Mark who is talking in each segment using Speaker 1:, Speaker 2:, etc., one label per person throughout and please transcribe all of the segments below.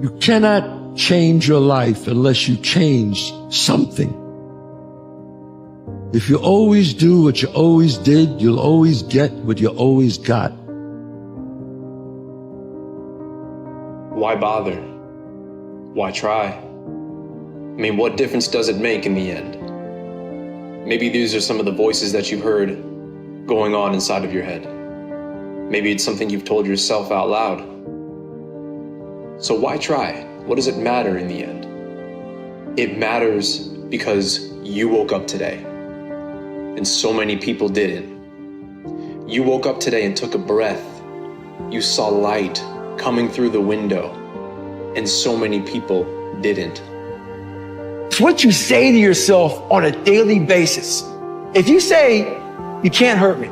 Speaker 1: You cannot change your life unless you change something. If you always do what you always did, you'll always get what you always got.
Speaker 2: Why bother? Why try? I mean, what difference does it make in the end? Maybe these are some of the voices that you've heard going on inside of your head. Maybe it's something you've told yourself out loud. So why try? What does it matter in the end? It matters because you woke up today, and so many people didn't. You woke up today and took a breath. You saw light coming through the window, and so many people didn't.
Speaker 3: It's what you say to yourself on a daily basis. If you say, you can't hurt me,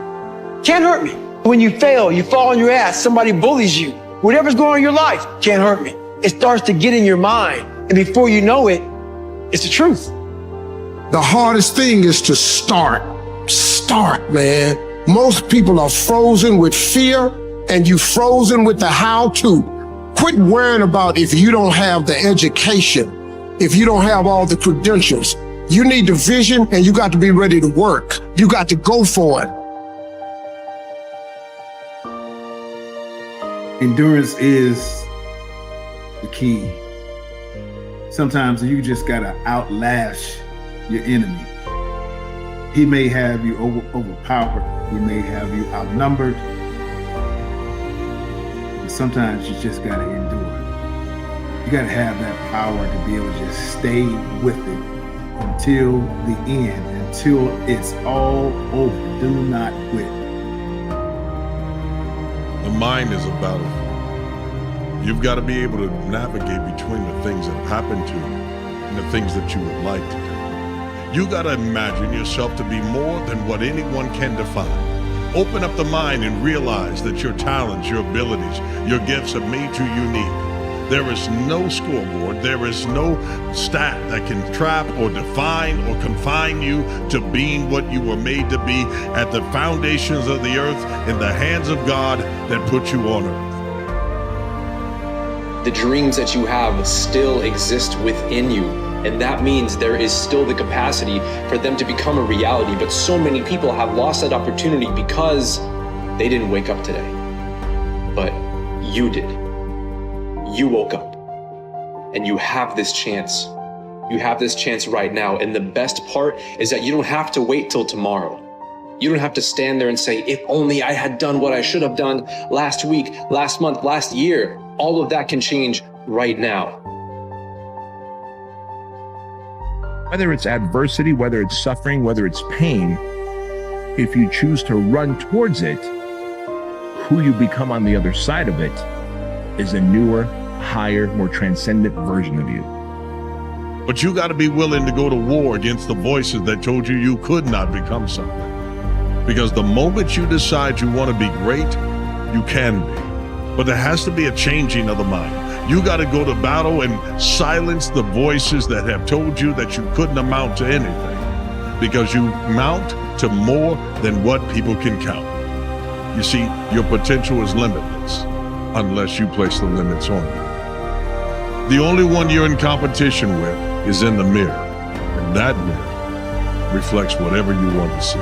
Speaker 3: can't hurt me. When you fail, you fall on your ass, somebody bullies you, whatever's going on in your life, can't hurt me. It starts to get in your mind, and before you know it, it's the truth.
Speaker 4: The hardest thing is to start. Start, man. Most people are frozen with fear, and you frozen with the how-to. Quit worrying about if you don't have the education, if you don't have all the credentials. You need the vision, and you got to be ready to work. You got to go for it.
Speaker 5: Endurance is the key. Sometimes you just gotta outlast your enemy. He may have you overpowered. He may have you outnumbered. But sometimes you just gotta endure. You gotta have that power to be able to just stay with it until the end, until it's all over. Do not quit.
Speaker 6: The mind is a battlefield. You've got to be able to navigate between the things that happen to you and the things that you would like to do. You got to imagine yourself to be more than what anyone can define. Open up the mind and realize that your talents, your abilities, your gifts have made you unique. There is no scoreboard, there is no stat that can trap or define or confine you to being what you were made to be at the foundations of the earth in the hands of God that put you on earth.
Speaker 2: The dreams that you have still exist within you, and that means there is still the capacity for them to become a reality. But so many people have lost that opportunity because they didn't wake up today. But you did. You woke up, and you have this chance. You have this chance right now, and the best part is that you don't have to wait till tomorrow. You don't have to stand there and say, if only I had done what I should have done last week, last month, last year. All of that can change right now.
Speaker 7: Whether it's adversity, whether it's suffering, whether it's pain, if you choose to run towards it, who you become on the other side of it is a newer, higher, more transcendent version of you.
Speaker 6: But you got to be willing to go to war against the voices that told you you could not become something. Because the moment you decide you want to be great, you can be. But there has to be a changing of the mind. You got to go to battle and silence the voices that have told you that you couldn't amount to anything. Because you mount to more than what people can count. You see, your potential is limitless unless you place the limits on it. The only one you're in competition with is in the mirror, and that mirror reflects whatever you want to see.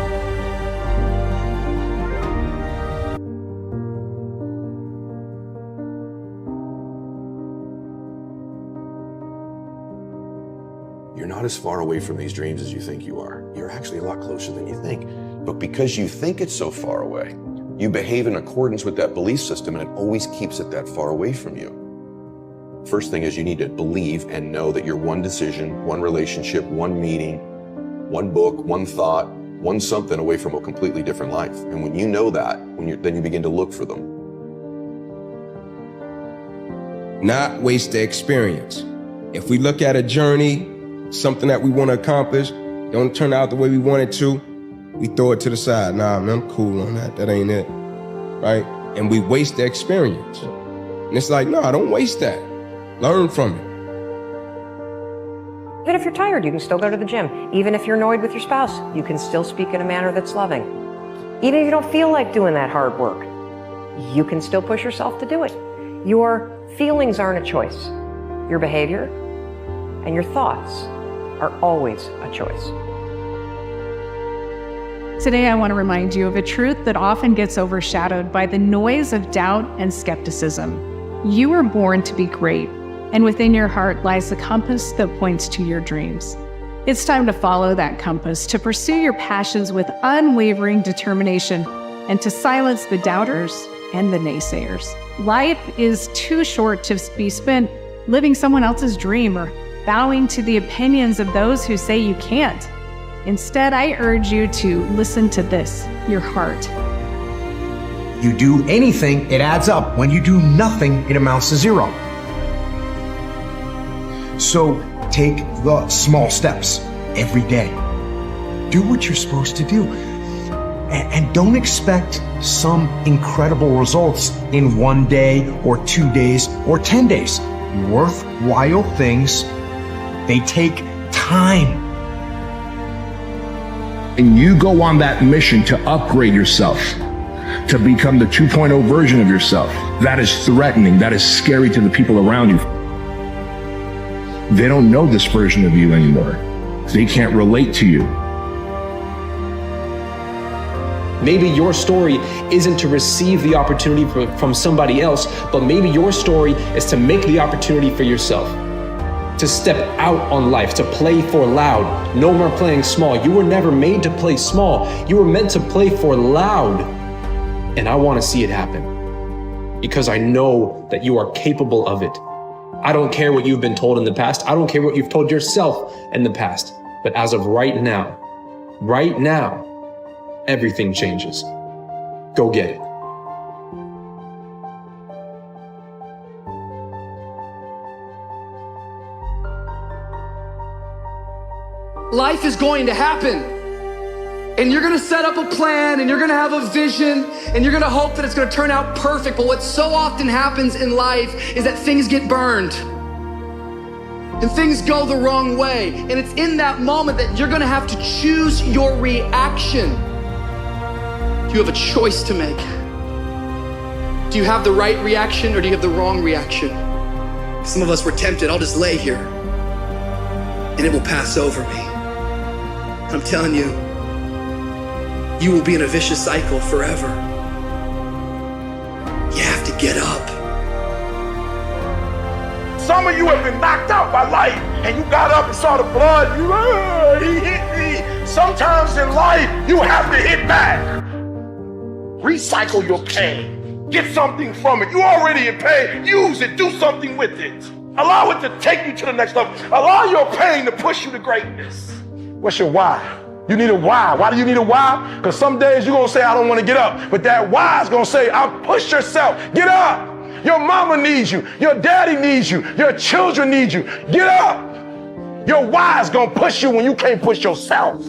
Speaker 8: You're not as far away from these dreams as you think you are. You're actually a lot closer than you think. But because you think it's so far away, you behave in accordance with that belief system, and it always keeps it that far away from you. First thing is you need to believe and know that you're one decision, one relationship, one meeting, one book, one thought, one something away from a completely different life. And when you know that, then you begin to look for them.
Speaker 9: Not waste the experience. If we look at a journey, something that we want to accomplish, don't turn out the way we want it to, we throw it to the side. Nah, man, I'm cool on that. That ain't it, right? And we waste the experience. And it's like, no, don't waste that. Learn from it.
Speaker 10: Even if you're tired, you can still go to the gym. Even if you're annoyed with your spouse, you can still speak in a manner that's loving. Even if you don't feel like doing that hard work, you can still push yourself to do it. Your feelings aren't a choice. Your behavior and your thoughts are always a choice.
Speaker 11: Today, I want to remind you of a truth that often gets overshadowed by the noise of doubt and skepticism. You were born to be great, and within your heart lies the compass that points to your dreams. It's time to follow that compass, to pursue your passions with unwavering determination, and to silence the doubters and the naysayers. Life is too short to be spent living someone else's dream or bowing to the opinions of those who say you can't. Instead, I urge you to listen to this, your heart.
Speaker 12: You do anything, it adds up. When you do nothing, it amounts to zero. So take the small steps every day. Do what you're supposed to do. And don't expect some incredible results in 1 day or 2 days or 10 days. Worthwhile things, they take time.
Speaker 7: And you go on that mission to upgrade yourself, to become the 2.0 version of yourself. That is threatening. That is scary to the people around you. They don't know this version of you anymore. They can't relate to you.
Speaker 2: Maybe your story isn't to receive the opportunity from somebody else, but maybe your story is to make the opportunity for yourself. To step out on life, to play for loud. No more playing small. You were never made to play small. You were meant to play for loud. And I want to see it happen because I know that you are capable of it. I don't care what you've been told in the past. I don't care what you've told yourself in the past. But as of right now, everything changes. Go get it.
Speaker 3: Life is going to happen. And you're gonna set up a plan and you're gonna have a vision and you're gonna hope that it's gonna turn out perfect. But what so often happens in life is that things get burned and things go the wrong way. And it's in that moment that you're gonna have to choose your reaction. You have a choice to make. Do you have the right reaction or do you have the wrong reaction? Some of us were tempted, I'll just lay here and it will pass over me. I'm telling you, you will be in a vicious cycle forever. You have to get up.
Speaker 13: Some of you have been knocked out by life and you got up and saw the blood. He hit me. Sometimes in life, you have to hit back. Recycle your pain. Get something from it. You already in pain. Use it. Do something with it. Allow it to take you to the next level. Allow your pain to push you to greatness. What's your why? You need a why. Why do you need a why? Because some days you're going to say, I don't want to get up. But that why is going to say, push yourself. Get up. Your mama needs you. Your daddy needs you. Your children need you. Get up. Your why is going to push you when you can't push yourself.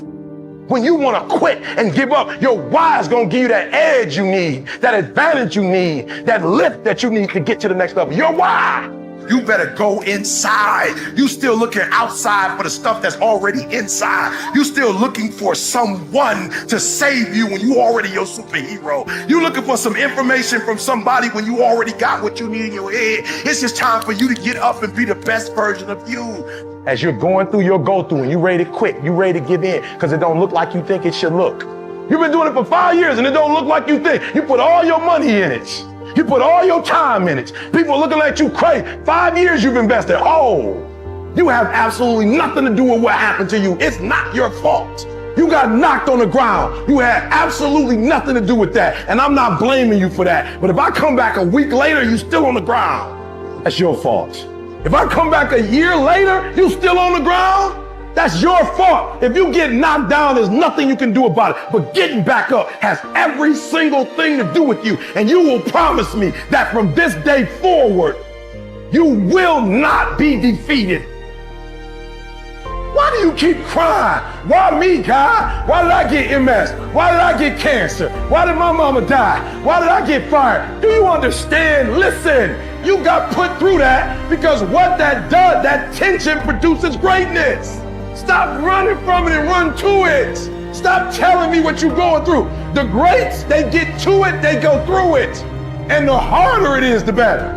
Speaker 13: When you want to quit and give up, your why is going to give you that edge you need, that advantage you need, that lift that you need to get to the next level. Your why. You better go inside. You still looking outside for the stuff that's already inside. You still looking for someone to save you when you already your superhero. You looking for some information from somebody when you already got what you need in your head. It's just time for you to get up and be the best version of you. As you're going through your go-through and you ready to quit, you ready to give in because it don't look like you think it should look. You've been doing it for 5 years and it don't look like you think. You put all your money in it. You put all your time in it. People are looking at you crazy. 5 years you've invested. Oh, you have absolutely nothing to do with what happened to you. It's not your fault. You got knocked on the ground. You had absolutely nothing to do with that. And I'm not blaming you for that. But if I come back a week later, you still on the ground. That's your fault. If I come back a year later, you still on the ground. That's your fault. If you get knocked down, there's nothing you can do about it. But getting back up has every single thing to do with you. And you will promise me that from this day forward, you will not be defeated. Why do you keep crying? Why me, God? Why did I get MS? Why did I get cancer? Why did my mama die? Why did I get fired? Do you understand? Listen, you got put through that because what that does, that tension produces greatness. Stop running from it and run to it. Stop telling me what you're going through. The greats, they get to it, they go through it. And the harder it is, the better.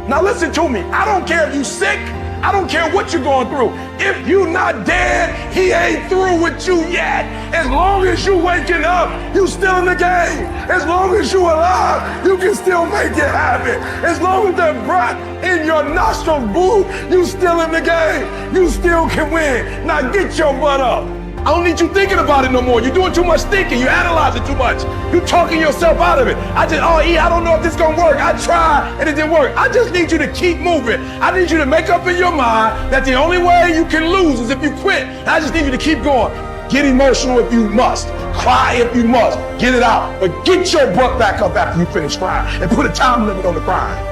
Speaker 13: Now listen to me. I don't care if you're sick. I don't care what you're going through. If you're not dead, he ain't through with you yet. As long as you waking up, you still in the game. As long as you alive, you can still make it happen. As long as the breath in your nostrils move, you still in the game. You still can win. Now get your butt up. I don't need you thinking about it no more. You're doing too much thinking. You're analyzing too much. You're talking yourself out of it. I don't know if this is going to work. I tried and it didn't work. I just need you to keep moving. I need you to make up in your mind that the only way you can lose is if you quit. I just need you to keep going. Get emotional if you must. Cry if you must. Get it out. But get your butt back up after you finish crying and put a time limit on the crying.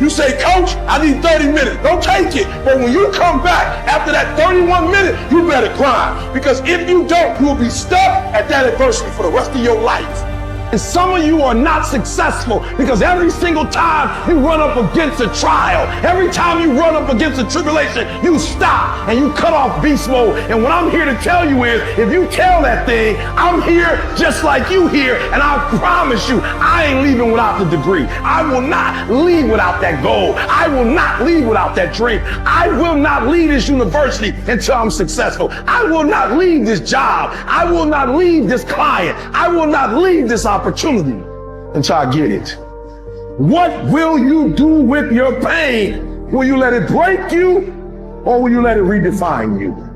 Speaker 13: You say, coach, I need 30 minutes. Don't take it. But when you come back after that 31 minutes, you better grind. Because if you don't, you'll be stuck at that adversity for the rest of your life. And some of you are not successful because every single time you run up against a trial, every time you run up against a tribulation, you stop and you cut off beast mode. And what I'm here to tell you is, if you tell that thing, I'm here just like you here, and I promise you, I ain't leaving without the degree. I will not leave without that goal. I will not leave without that dream. I will not leave this university until I'm successful. I will not leave this job. I will not leave this client. I will not leave this opportunity until I get it. What will you do with your pain? Will you let it break you, or will you let it redefine you?